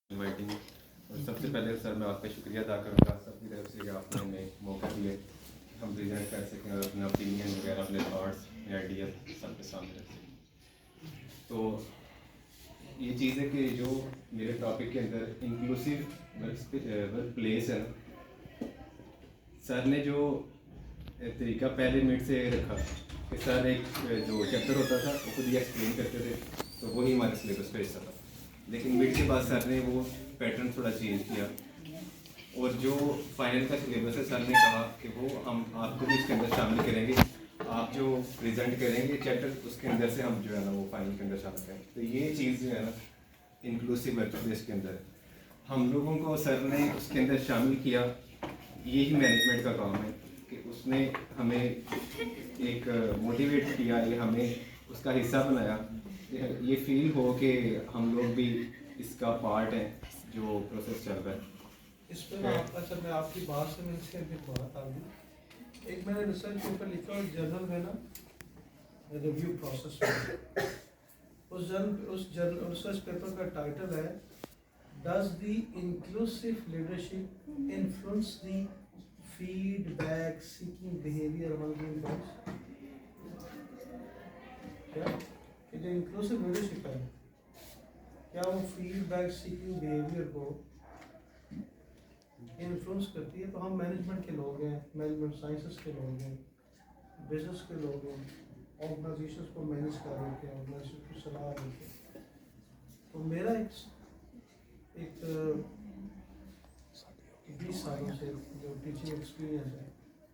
Inviting. اور سب سے پہلے سر میں آپ کا شکریہ ادا کروں گا سب کی طرف سے کہ آپ نے ہمیں موقع دیے ہم پریزنٹ کر سکیں اور اپنا اوپینین وغیرہ اپنے تھاٹس اپنے آئیڈیاز سب کے سامنے رکھ سکیں. تو یہ چیز ہے کہ جو میرے ٹاپک کے اندر انکلوسیو ورک پلیس ہے، سر نے جو طریقہ پہلے منٹ سے رکھا کہ سر ایک جو چیپٹر ہوتا تھا وہ خود ہی ایکسپلین کرتے تھے تو وہی ہمارے سلیبس پہ حصہ تھا. لیکن منٹ کے بعد سر نے وہ پیٹرن تھوڑا چینج کیا اور جو فائنل کا سلیبس ہے سر نے کہا کہ وہ ہم آپ کو بھی اس کے اندر شامل کریں گے، آپ جو پریزنٹ کریں گے چیپٹر اس کے اندر سے ہم جو ہے نا وہ فائنل کے اندر شامل کریں گے. تو یہ چیز جو ہے نا انکلوسیو ورک پلیس کے اندر ہم لوگوں کو سر نے اس کے اندر شامل کیا. یہی مینجمنٹ کا کام ہے کہ اس نے ہمیں ایک موٹیویٹ کیا، یہ ہمیں اس کا حصہ بنایا، یہ فیل ہو کہ ہم لوگ بھی اس کا پارٹ ہیں جو پروسیس چل رہا ہے. اس پہ میں آپ کی بات سے مل کے بات آ گئی. ایک میں نے ریسرچ پیپر لکھا اور جرنل میں نا ریویو پروسیس میں اس ریسرچ پیپر کا ٹائٹل ہے does the inclusive leadership influence the feedback seeking behaviour among employees. کیا کہ جو انکلوسیو لیڈرشپ ہے کیا وہ فیڈ بیک سیکنگ بیہیویئر کو انفلوئنس کرتی ہے؟ تو ہم مینجمنٹ کے لوگ ہیں، مینجمنٹ سائنسز کے لوگ ہیں، بزنس کے لوگ ہیں، آرگنائزیشنس کو مینیج کر رہے تھے، آرگنائزیشن کو چلا رہے تھے. تو میرا ایک 20 سالوں سے جو ٹیچنگ ایکسپیرینس ہے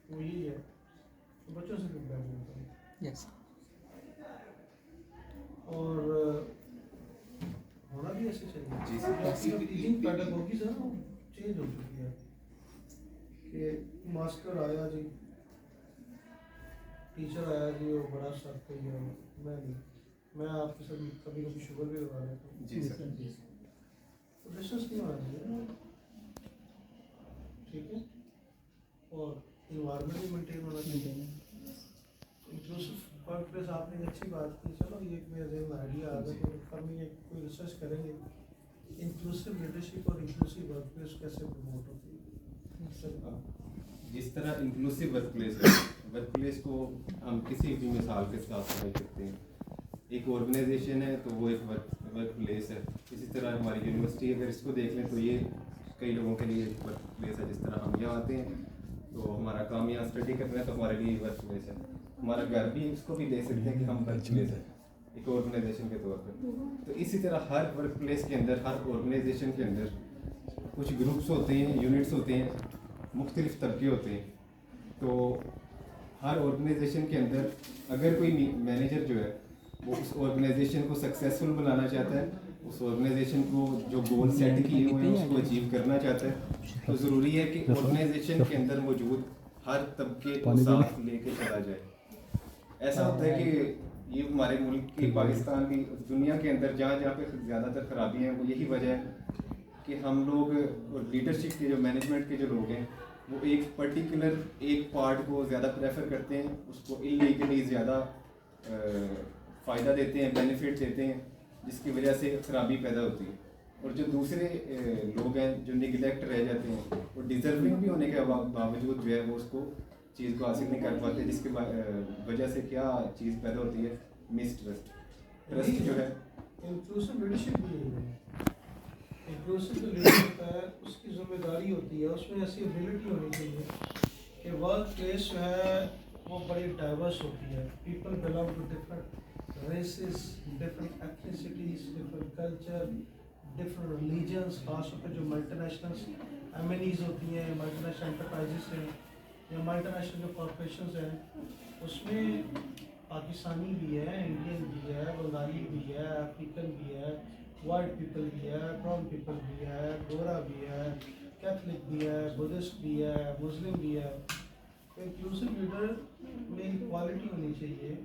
وہ یہی ہے کہ بچوں سے فیڈ بیک لیتا ہوں. اور ہونا بھی ایسے چاہیے. ٹیچنگ پیڈاگوجی ہے نا چینج ہو چکی ہے کہ ماسٹر آیا جی، ٹیچر آیا جی، وہ بڑا سخت ہے گیا. میں آپ کے ساتھ کبھی کبھی شوگر بھی لگا لیتا ہوں. جی سر. ڈسٹنس نہیں ہونا چاہیے، ٹھیک ہے، اور انوائرمنٹ بھی مینٹین ہونا چاہیے. انکلوسیو ورک پلیس آپ نے ایک اچھی بات کی. چلو یہ ایک میرے ذہن میں آئیڈیا آ گیا کہ ہم یہ کوئی ریسرچ کریں گے انکلوسیو لیڈرشپ اور انکلوسیو ورک پلیس کیسے پروموٹ ہوتی ہے. جس طرح انکلوسیو ورک پلیس ہے، ورک پلیس کو ہم کسی بھی مثال کے ساتھ سمجھ سکتے ہیں. ایک آرگنائزیشن ہے تو وہ ایک ورک پلیس ہے. اسی طرح ہماری یونیورسٹی اگر اس کو دیکھ لیں تو یہ کئی لوگوں کے لیے ایک ورک پلیس ہے. جس طرح ہم یہاں آتے ہیں تو ہمارا کام یہاں اسٹڈی کرنا ہے تو ہمارے لیے ورک پلیس ہے. ہمارا گھر بھی اس کو بھی دیکھ سکتے ہیں کہ ہم ورک پلیس ہے ایک آرگنائزیشن کے طور پر. تو اسی طرح ہر ورک پلیس کے اندر، ہر آرگنائزیشن کے اندر کچھ گروپس ہوتے ہیں، یونٹس ہوتے ہیں، مختلف طبقے ہوتے ہیں. تو ہر آرگنائزیشن کے اندر اگر کوئی مینیجر جو ہے وہ اس آرگنائزیشن کو سکسیزفل بنانا چاہتا ہے، اس آرگنائزیشن کو جو گول سیٹ کیے ہوئے ہیں اس کو اچیو کرنا چاہتا ہے، تو ضروری ہے کہ آرگنائزیشن کے اندر موجود ہر طبقے کو ساتھ لے کے چلا جائے. ایسا ہوتا ہے کہ یہ ہمارے ملک کی، پاکستان کی، دنیا کے اندر جہاں جہاں پہ زیادہ تر خرابیاں ہیں وہ یہی وجہ ہے کہ ہم لوگ اور لیڈرشپ کے جو مینجمنٹ کے جو لوگ ہیں وہ ایک پرٹیکولر ایک پارٹ کو زیادہ پریفر کرتے ہیں، اس کو انلیگلی زیادہ فائدہ دیتے ہیں، بینیفٹ دیتے ہیں، جس کی وجہ سے خرابی پیدا ہوتی ہے. اور جو دوسرے لوگ ہیں جو نگلیکٹ رہ جاتے ہیں، وہ ڈیزرونگ بھی ہونے کے باوجود جو ہے وہ اس کو چیز کو حاصل نہیں کر پاتے، جس کی وجہ سے کیا چیز پیدا ہوتی ہے؟ مس ٹرسٹ. ٹرسٹ جو ہے انکلوسیو لیڈرشپ بھی ہے. انکلوسیو لیڈرشپ ہے، اس کی ذمہ داری ہوتی ہے، اس میں ایسی ایبلٹی ہونی چاہیے کہ ورک پلیس جو ہے وہ بڑی ڈائیورس ہوتی ہے. People belong to different races, different ethnicities, different culture, different religions. خاص طور پہ جو multinational M N Es ہوتی ہیں، ملٹی نیشنل انٹرپرائزز ہیں یا ملٹی نیشنل جو کارپوریشنز ہیں، اس میں پاکستانی بھی ہے، انڈین بھی ہے، بنگالی بھی ہے، افریقن بھی ہے، وائٹ پیپل بھی ہے، براؤن پیپل بھی ہے، گورا بھی ہے، کیتھلک بھی ہے، بدھسٹ بھی ہے، مسلم بھی ہے. انکلوسیو لیڈر میں ایکوالٹی ہونی چاہیے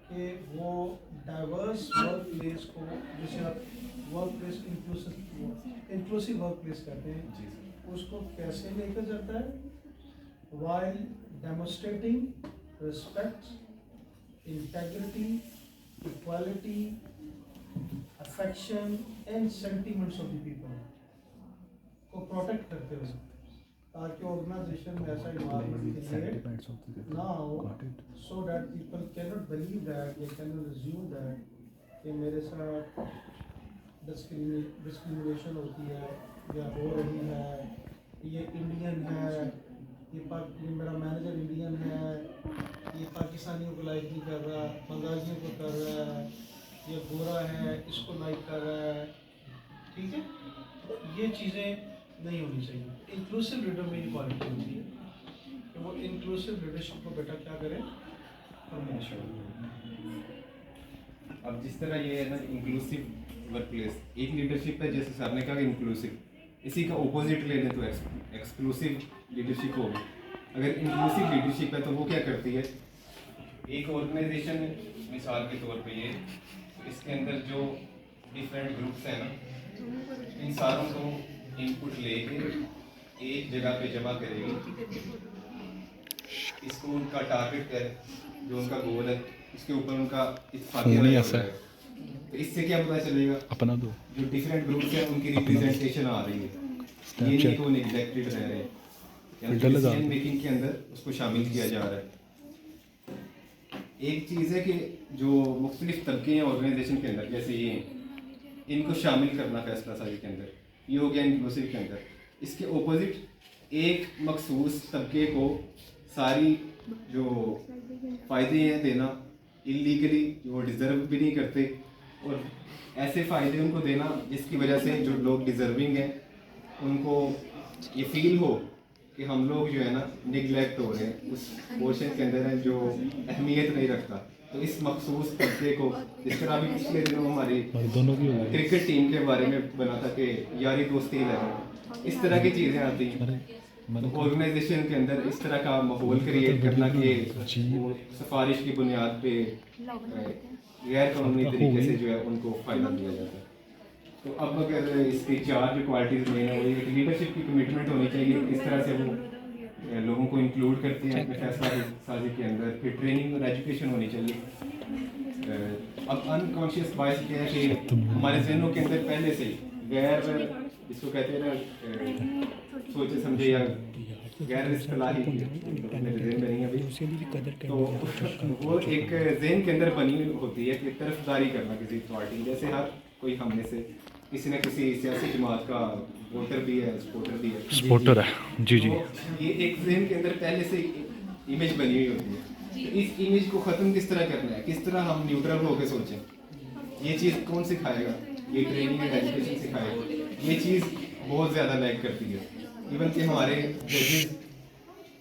کہ وہ ڈائیورس ورک پلیس کو، جسے آپ work place inclusive work place کہتے ہیں، اس کو کیسے لے کر جاتا ہے while demonstrating respect, integrity, equality, affection and sentiments of the people. Protect करते हुए, ताकि ऑर्गेनाइजेशन में ऐसा इन्वायरमेंट क्रिएट ना हो, so that people can not believe that, they can not assume that कि मेरे साथ डिस्क्रिमिनेशन होती है या हो रही है, ये इंडियन है, ये मेरा मैनेजर इंडियन है, ये पाकिस्तानियों को लाइक नहीं कर रहा, बंगालियों को कर रहा है, ये गोरा है इसको लाइक कर रहा है, ठीक है। तो ये चीज़ें नहीं होनी चाहिए। इंक्लूसिव लीडर में ये क्वालिटी होती है कि वो इंक्लूसिव लीडरशिप को बेटा क्या करें, प्रमोट करें। अब जिस तरह ये है ना इंक्लूसिव वर्कप्लेस, एक लीडरशिप है जैसे सर ने कहा इंक्लूसिव, इसी का ऑपोजिट ले लें तो एक्सक्लूसिव लीडरशिप होगी। अगर इंक्लूसिव लीडरशिप है तो वो क्या करती है, एक ऑर्गेनाइजेशन मिसाल के तौर पे ये, इसके अंदर जो डिफरेंट ग्रुप्स हैं ना, इन सारों को इनपुट लेके एक जगह पे जमा करेगी, इसको उनका टारगेट है, जो उनका गोल है, इसके ऊपर उनका इत्तेफाकिया नहीं हो ऐसा जाएगा। तो इससे क्या पता चलेगा, अपना दो जो डिफरेंट ग्रुप्स हैं उनकी रिप्रेजेंटेशन आ रही है, ये नहीं कि वो नेग्लेक्टेड रह रहे हैं, डिसीजन मेकिंग के अंदर उसको शामिल किया जा रहा है। एक चीज़ है कि जो मुख्तलिफ तबके हैं ऑर्गेनाइजेशन के अंदर, जैसे ये इनको शामिल करना फैसला साजी के अंदर, ये हो गया इंक्लूसिव के अंदर। इसके ओपोजिट एक मखसूस तबके को सारी जो फ़ायदे हैं देना इलीगली, जो डिज़र्व भी नहीं करते, और ऐसे फ़ायदे उनको देना जिसकी वजह से जो लोग डिज़र्विंग हैं उनको ये फील हो कि हम लोग जो है ना निगलेक्ट हो रहे हैं, उस पोर्शन के अंदर है जो अहमियत नहीं रखता। तो इस मखसूस तबके को, जिस तरह अभी पिछले दिनों हमारी दोनों की क्रिकेट टीम के बारे में बना था कि यारी दोस्ती है, इस तरह की चीज़ें आती हैं ऑर्गेनाइजेशन के अंदर, इस तरह का माहौल क्रिएट करना कि वो सिफारिश की बुनियाद पे गैर कानूनी तरीके से जो है उनको फ़ायदा दिया जाता है। तो अब अगर इसकी चार जो क्वालिटीज़ मेन है, वो एक लीडरशिप की कमिटमेंट होनी चाहिए, इस तरह से वो लोगों को इंक्लूड करते हैं अपने फैसला साजी के अंदर। फिर ट्रेनिंग और एजुकेशन होनी चाहिए। अब अनकॉन्शियस बायस क्या है कि हमारे जहनों के अंदर पहले से गैर, जिसको कहते हैं ना सोचे समझे या गैर इस्तिलाही, मेरे ज़हन में नहीं है अभी, तो वो एक जहन के अंदर बनी होती है कि तरफदारी करना किसी पार्टी, जैसे हर कोई हम में से किसी न किसी सियासी जमात का वोटर भी है, सपोर्टर है। जी जी, तो ये एक जहन के अंदर पहले से इमेज बनी हुई होती है। तो इस इमेज को ख़त्म किस तरह करना है, किस तरह हम न्यूट्रल होकर सोचें, ये चीज़ कौन सिखाएगा, ये ट्रेनिंग एंड एजुकेशन सिखाएगा। ये चीज़ बहुत ज़्यादा लैग करती है। इवन कि हमारे जजेस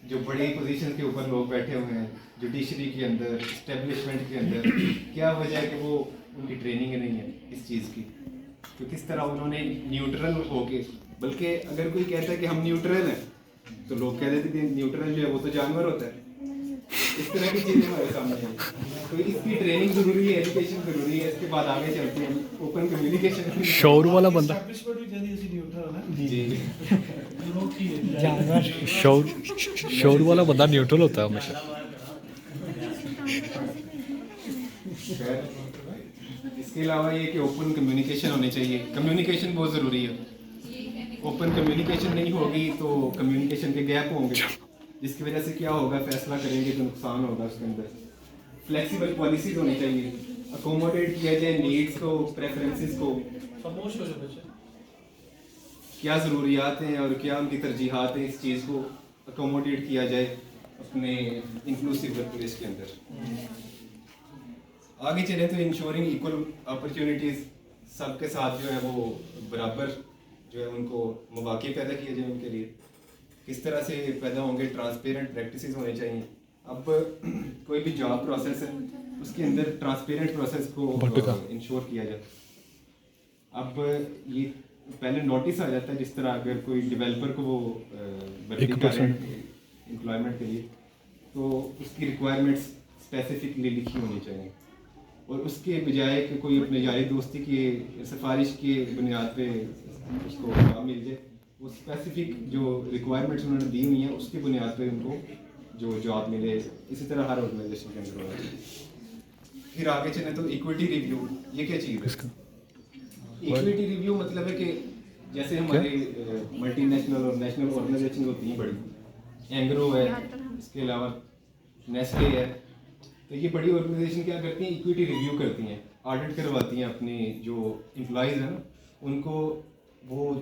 जो बड़ी पोजीशन के ऊपर लोग बैठे हुए हैं जुडिशरी के अंदर, इस्टेब्लिशमेंट के अंदर, क्या वजह है कि वो उनकी ट्रेनिंग नहीं है इस चीज़ की, तो किस तरह उन्होंने न्यूट्रल होके, बल्कि अगर कोई कहता है कि हम न्यूट्रल हैं तो लोग कह देते हैं न्यूट्रल जो है वो तो जानवर होता है। इस तरह की चीज़ें हमारे सामने हैं। तो इसकी ट्रेनिंग ज़रूरी है, एजुकेशन ज़रूरी है। इसके बाद आगे चलते हैं ओपन कम्युनिकेशन। शौर वाला बंदा, जी शौर वाला बंदा न्यूट्रल होता है हमेशा। इसके अलावा ये कि ओपन कम्युनिकेशन होनी चाहिए। कम्युनिकेशन बहुत ज़रूरी है। ओपन कम्युनिकेशन नहीं होगी तो कम्युनिकेशन के गैप होंगे, जिसकी वजह से क्या होगा, फैसला करेंगे तो नुकसान होगा उसके अंदर। फ्लेक्सिबल पॉलिसीज होनी चाहिए, अकोमोडेट किया जाए नीड्स को, प्रेफरेंसेस को, क्या ज़रूरियात हैं और क्या उनकी तरजीहात हैं, इस चीज़ को अकोमोडेट किया जाए अपने इंक्लूसिव वर्कप्लेस के अंदर। आगे चले तो इंश्योरिंग इक्वल अपॉर्चुनिटीज़, सबके साथ जो है वो बराबर जो है उनको मौके पैदा किए जाए उनके लिए। किस तरह से पैदा होंगे, ट्रांसपेरेंट प्रैक्टिसेस होने चाहिए। अब कोई भी जॉब प्रोसेस है उसके अंदर ट्रांसपेरेंट प्रोसेस को इंश्योर किया जाए। अब ये पहले नोटिस आ जाता है, जिस तरह अगर कोई डेवलपर को वो भर्ती कर रहे हैं एम्प्लॉयमेंट के लिए, तो उसकी रिक्वायरमेंट्स स्पेसिफिकली लिखी होनी चाहिए, और उसके बजाय कि कोई अपने यारी दोस्ती की सिफारिश की बुनियाद पे उसको काम मिल जाए, वो स्पेसिफिक जो रिक्वायरमेंट्स उन्होंने दी हुई हैं उसकी बुनियाद पे उनको जो जॉब मिले। इसी तरह हर ऑर्गेनाइजेशन के अंदर होना चाहिए। फिर आगे चले तो इक्विटी रिव्यू, ये क्या चीज़ है? इक्विटी रिव्यू मतलब है कि जैसे हमारी मल्टी नेशनल और नेशनल ऑर्गेनाइजेशन होती हैं बड़ी, एंग्रो है, इसके अलावा नेस्ले है, तो ये बड़ी ऑर्गेनाइजेशन क्या करती हैं, इक्विटी रिव्यू करती हैं, ऑडिट करवाती हैं अपने जो एम्प्लॉयज़ हैं ना, उनको वो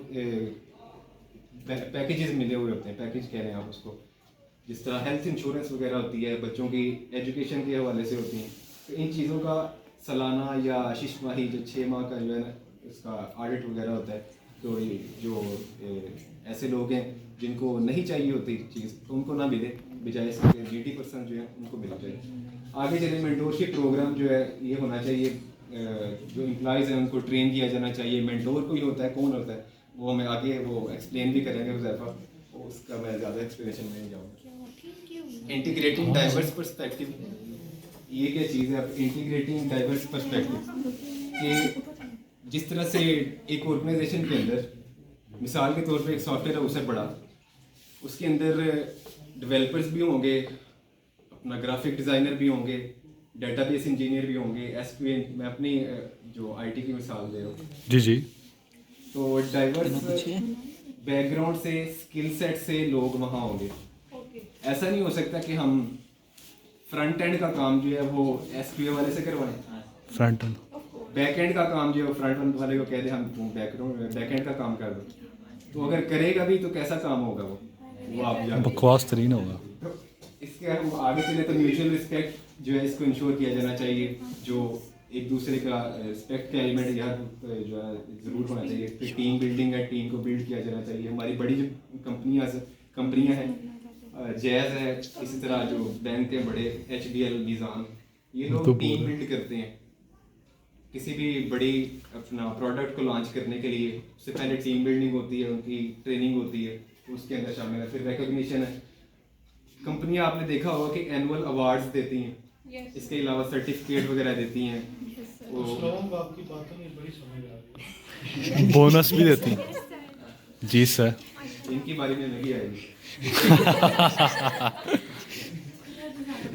पैकेजेस मिले हुए होते हैं, पैकेज कह रहे हैं आप उसको, जिस तरह हेल्थ इंश्योरेंस वगैरह होती है, बच्चों की एजुकेशन के हवाले से होती हैं, तो इन चीज़ों का सालाना या शिशमाही जो 6 माह का जो है ना इसका ऑडिट वगैरह होता है। तो ये जो ऐसे लोग हैं जिनको नहीं चाहिए होती चीज़, तो उनको ना मिले, बजाय इसके 80% जो है उनको मिल जाए। आगे चले मेंटोरशिप प्रोग्राम जो है ये होना चाहिए, जो एम्प्लॉयज़ हैं उनको ट्रेन किया जाना चाहिए। मेंटोर कोई होता है, कौन होता है, वो हमें आगे वो एक्सप्लेन भी करेंगे हुज़ैफा, उसका मैं ज़्यादा एक्सप्लेनेशन नहीं जाऊँगा। इंटीग्रेटिंग डाइवर्स पर्सपेक्टिव, ये क्या चीज़ है? आप इंटीग्रेटिंग डाइवर्स पर्सपेक्टिव कि जिस तरह से एक ऑर्गेनाइजेशन के अंदर, मिसाल के तौर पे एक सॉफ्टवेयर हाउस है बड़ा, उसके अंदर डेवलपर्स भी होंगे, अपना ग्राफिक डिज़ाइनर भी होंगे, डेटाबेस इंजीनियर भी होंगे, एसक्यूएल, मैं अपनी जो आईटी की मिसाल दे रहा हूँ जी जी। तो डाइवर्स बैकग्राउंड से, स्किल सेट से लोग वहाँ होंगे। ऐसा नहीं हो सकता कि हम फ्रंट एंड का काम जो है वो एसक्यूएल वाले से करवाएं, फ्रंट एंड बैक एंड का काम जो है फ्रंट एंड वाले को कह दे हम बैक एंड का काम कर दो, तो अगर करेगा भी तो कैसा काम होगा वो आप जानते हैं। बकवास तरीन होगा। तो इसके हम आगे चले तो म्यूचुअल रिस्पेक्ट जो है इसको इंश्योर किया जाना चाहिए, जो एक दूसरे का रिस्पेक्ट का एलिमेंट यहाँ जो है ज़रूर होना चाहिए। फिर टीम बिल्डिंग है, टीम को बिल्ड किया जाना चाहिए। हमारी बड़ी जो कंपनियाँ हैं, जैज़ है, इसी तरह जो बैंक है बड़े, HDL, निज़ाम, ये लोग टीम बिल्ड करते हैं। किसी भी बड़ी अपना प्रोडक्ट को लॉन्च करने के लिए उससे पहले टीम बिल्डिंग होती है, उनकी ट्रेनिंग होती है, उसके अंदर शामिल है। फिर रिकॉग्निशन है, कंपनियां आपने देखा होगा कि एनुअल अवार्ड्स देती हैं, इसके अलावा सर्टिफिकेट वगैरह देती हैं, कुछ लोगों को आपकी बातों में बड़ी समझ आ रही है। बोनस भी देती हैं। जी सर। इनकी बारी में नहीं आएगी।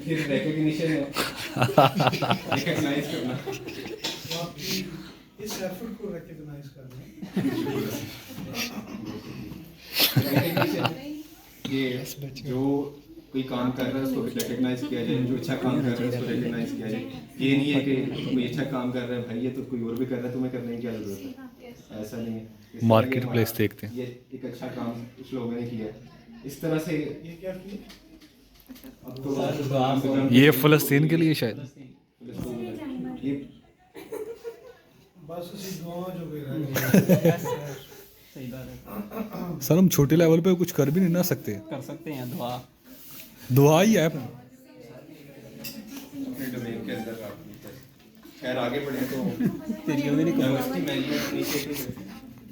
फिर रिकॉग्निशन है, रिकॉग्नाइज करना, तो आपकी इस एफर्ट को रिकॉग्नाइज करना ये जो कोई काम कर रहा है उसको रिकॉग्नाइज किया जाए, जो अच्छा काम कर रहा है उसको रिकॉग्नाइज किया जाए। ये नहीं है कि कोई अच्छा काम कर रहा है भाई, ये तो कोई और भी कर रहा है, तुम्हें करने की क्या जरूरत है, ऐसा नहीं है। इस तरह मार्केट ये प्लेस हमारा- देखते हैं। ये एक अच्छा काम कुछ लोगों ने किया, इस तरह से। ये क्या किया? अब तो ये फ़लस्तीन के लिए शायद। ये बस ਅਸੀਂ ਦੁਆ ਜੋ ਵੀ ਰਹੇ सही बात है, सर हम छोटे लेवल पे कुछ कर भी नहीं ना सकते, कर सकते हैं दुआ। दुआ ही है। अपने डोमेन के अंदर आप खैर आगे बढ़े तो तेरी भी नहीं डाइवर्सिटी मैनेजमेंट इनिशिएटिव,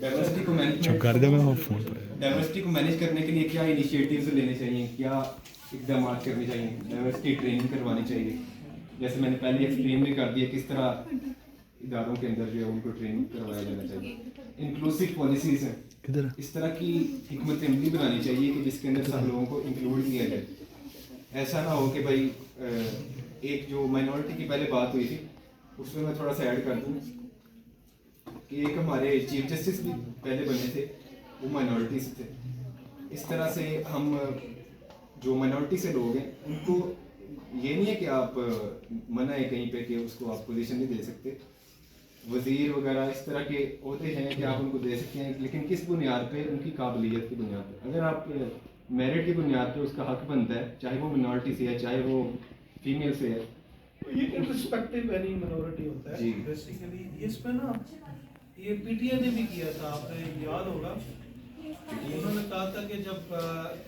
डाइवर्सिटी को मैनेज कर दे, मैं फ़ोन पर। डाइवर्सिटी को मैनेज करने के लिए क्या इनिशिएटिव्स लेने चाहिए, क्या इकदाम करने चाहिए? डाइवर्सिटी ट्रेनिंग करवानी चाहिए, जैसे मैंने पहले एक्सप्लेन भी कर दिया किस तरह इदारों के अंदर जो है उनको ट्रेनिंग करवाया जाना चाहिए। इंक्लूसिव पॉलिसीज़ हैं, किधर? इस तरह की हिकमत अमली बनानी चाहिए कि जिसके अंदर सब लोगों को इंक्लूड किया जाए। ऐसा ना हो कि भाई एक जो माइनॉरिटी की पहले बात हुई थी उसमें मैं थोड़ा सा ऐड कर दूँ कि एक हमारे चीफ जस्टिस भी पहले बने थे, वो माइनॉरिटी से थे। इस तरह से हम जो माइनॉरिटी से लोग हैं उनको ये नहीं है कि आप मना है कहीं पे कि उसको आप पोजीशन नहीं दे सकते। वजीर वगैरह इस तरह के होते हैं कि आप उनको दे सकते हैं, लेकिन किस बुनियाद पे? उनकी काबिलियत की बुनियाद पे। अगर आप मेरिट की बुनियाद पे उसका हक बनता है, चाहे वो मिनॉरिटी से है चाहे वो फीमेल से है। ये रिस्पेक्टिव एनी मिनोरिटी होता जी। है बेसिकली। इसमें ना ये पीटीआई ने भी किया था, आपने याद होगा, उन्होंने कहा था कि जब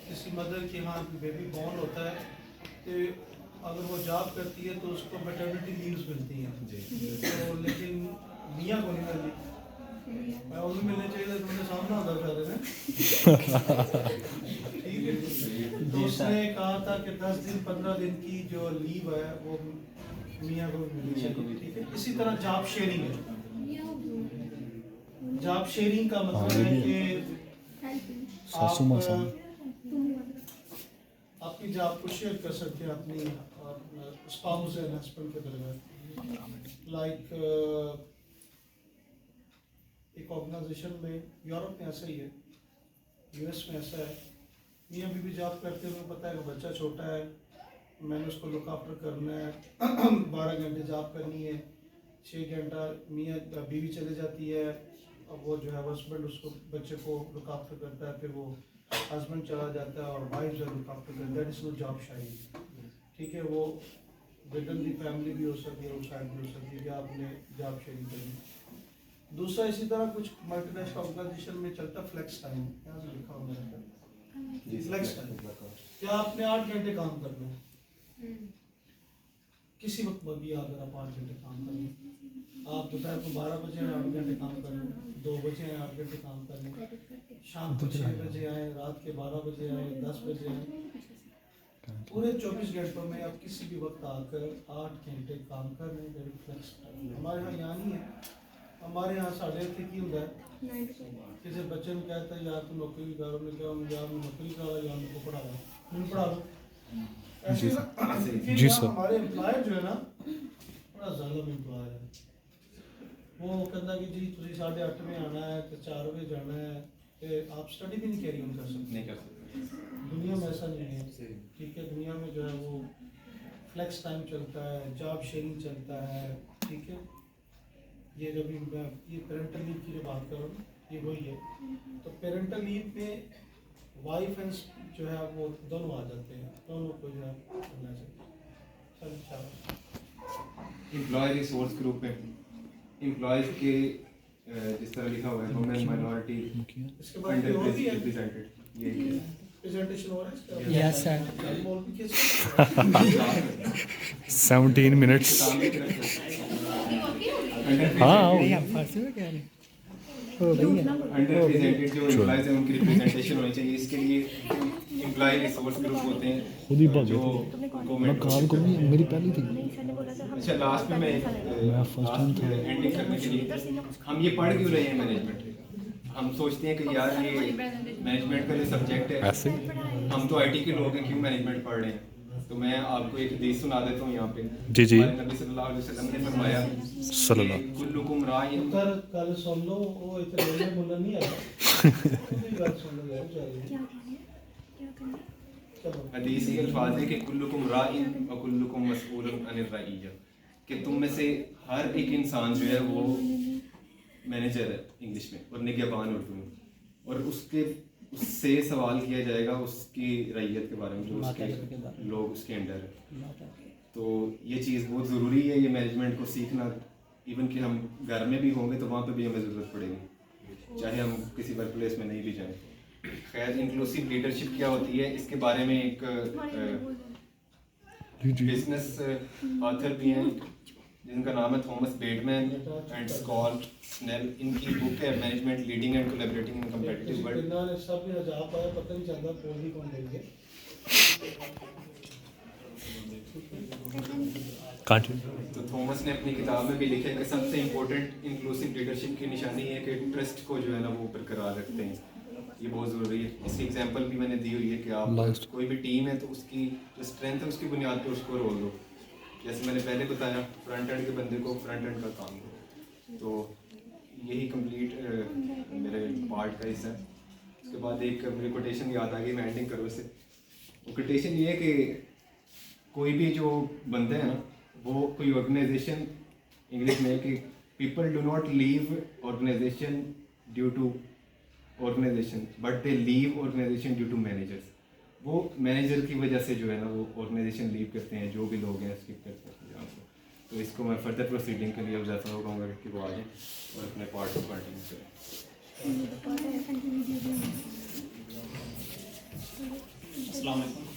किसी मदर के यहाँ बेबी बॉर्न होता है तो अगर वो जॉब करती है तो उसको मैटरनिटी लीव्स मिलती हैं, तो लेकिन मियाँ को नहीं मिलती। मैं उन्हें मिलने चाहिए तो उन्हें सामना होता था। ठीक है, तो उसने कहा था कि 10 दिन 15 दिन की जो लीव है वो मियाँ को मिलनी चाहिए। ठीक है, इसी तरह जॉब शेयरिंग है। जॉब शेयरिंग का मतलब है कि सासू माँ सामने। आपकी जॉब को शेयर कर सकते हैं अपनी स्पाउस एंड हस्बैंड के दरमियान। लाइक एक ऑर्गेनाइजेशन में, यूरोप में ऐसा ही है, यूएस में ऐसा है, मियाँ बीवी जॉब करते हैं, उन्हें पता है कि बच्चा छोटा है, मैंने उसको लुक आफ्टर करना है, 12 घंटे जॉब करनी है, 6 घंटा मियाँ बीवी चले जाती है, अब वो जो है हस्बैंड उसको बच्चे को लुक आफ्टर करता है, फिर वो हस्बैंड चला जाता है और वाइफ जो लुक आफ्टर करता है, that is no job sharing, ठीक है। वो विद इन दी फैमिली भी हो सकती है, उस साइड भी हो सकती है कि आपने जॉब शेयरिंग करनी। दूसरा इसी तरह कुछ मल्टीनेशनल ऑर्गेनाइजेशन में चलता फ्लेक्स टाइम, यहाँ से लिखा हुआ है फ्लेक्स टाइम, क्या आपने 8 घंटे काम करना है, किसी वक्त भी अगर आप 8 घंटे काम कर लें, आप दोपहर को 12 बजे 8 घंटे काम कर लें, 2 बजे 8 घंटे काम कर लें, शाम को 6 बजे आए, रात के 12 बजे आए, 10 बजे आए, पूरे 24 घंटों में आप किसी भी वक्त आकर 8 घंटे काम कर लें, दैट इज फ्लेक्स टाइम। हमारे यहाँ यहाँ नहीं है, हमारे यहाँ साढ़े इतने की होता है, किसी बच्चे ने कहता है यार तुम नौकरी करो, मैं क्या यार मैं नौकरी करा या उनको पढ़ा रहा हूँ, पढ़ा लो ऐसे जी सर। हमारे एम्प्लॉयर जो है ना बड़ा ज़ालिम एम्प्लॉयर है, वो कहता कि जी तुझे 8:30 में आना है तो 4 बजे जाना है, कि आप स्टडी भी नहीं कैरी ऑन कर सकते, नहीं कर सकते। दुनिया में ऐसा नहीं है, ठीक है। दुनिया में जो है वो फ्लेक्स टाइम चलता है, जॉब शेयरिंग चलता है, ठीक है। ये जब भी मैं ये पेरेंटल लीव की जो बात कर रहा हूँ ये वही है, तो पेरेंटल लीव में वाइफ एंड जो है वो दोनों आ जाते हैं, दोनों को जो है करना चाहिए। चल एम्प्लॉय रिसोर्स ग्रुप में एम्प्लॉयज के जिस तरह लिखा हुआ है वुमेन माइनॉरिटी इसके बाद कोई और भी है रिप्रेजेंटेड, ये प्रेजेंटेशन हो रहा है इसका? Yes, sir. बोल भी कैसे 17 मिनट्स। हाँ नहीं आप फारसी में कह रहे हैं हो भैया अंडर रिप्रेजेंटेड जो एम्प्लॉयज हैं उनकी रिप्रेजेंटेशन होनी चाहिए। इसके लिए एम्प्लॉय रिसोर्स ग्रुप होते हैं खुद ही भाग जो गए। मैं कॉल करूँगी, मेरी पहली थी। अच्छा लास्ट में मैं first time था। एंडिंग करने के लिए हम ये पढ़ क्यों रहे हैं मैनेजमेंट, हम सोचते हैं कि यार ये मैनेजमेंट का जो सब्जेक्ट है, ऐसे हम तो आईटी के लोग हैं क्यों मैनेजमेंट पढ़ रहे हैं। तो मैं आपको एक हदीस सुना देता हूँ यहाँ पे। जी जी। हमारे नबी सल्लल्लाहु अलैहि वसल्लम ने फरमाया सल्लल्लाहु। कि कुल्लुकुम राइन, उधर कल सुन लो, वो इतने बोलना नहीं आया, पूरी बात सुन लो यार, चलिए चलो। हदीस के अल्फाज है कि कुल्लुकुम राइन व कुल्लुकुम मसऊलुन अनिर रइय्या, कि तुम में से हर एक इंसान जो है वो मैनेजर है इंग्लिश में और निगहबान उर्दू में, और उससे सवाल किया जाएगा उसकी रैयत के बारे में, जो उसके लोग उसके अंडर है। तो ये चीज़ बहुत ज़रूरी है, ये मैनेजमेंट को सीखना। इवन कि हम घर में भी होंगे तो वहाँ पे भी हमें ज़रूरत पड़ेगी, चाहे हम किसी वर्क प्लेस में नहीं भी जाएं। खैर इंक्लूसिव लीडरशिप क्या होती है इसके बारे में एक बिजनेस ऑथर भी हैं जिनका नाम है थॉमस बेडमैन एंड स्कॉट स्नेल। इनकी बुक है management leading and collaborating in competitive world. इन्होंने सब भी जा पाया, पता नहीं चलता कौन ही कौन लेंगे। तो थॉमस ने अपनी किताब में भी लिखा है कि सबसे इम्पोर्टेंट इंक्लूसिव लीडरशिप की निशानी है कि ट्रस्ट को जो है ना वो बरकरार रखते हैं, ये बहुत ज़रूरी है। इसकी एग्जांपल भी मैंने दी हुई है कि आप कोई भी टीम है तो उसकी जो स्ट्रेंथ है उसकी बुनियाद पर उसको रोल दो। जैसे मैंने पहले बताया फ्रंट एंड के बंदे को फ्रंट एंड का काम दो। तो यही कंप्लीट मेरे पार्ट का हिस्सा है। उसके बाद एक मेरी कोटेशन याद आ गई, मैं एंडिंग करूँ इससे। वो कोटेशन ये है कि कोई भी जो बंदा है ना वो कोई ऑर्गेनाइजेशन, इंग्लिश में है कि people do not leave organisation due to organisation but they leave organisation due to managers. वो मैनेजर की वजह से जो है ना वो ऑर्गेनाइजेशन लीव करते हैं, जो भी लोग हैं स्किप करते हैं यहाँ से। तो इसको मैं फर्दर प्रोसीडिंग के लिए वजह हो कहूँगा कि वो आ जाए और अपने पार्ट को कंटिन्यू करें। अस्सलाम वालेकुम।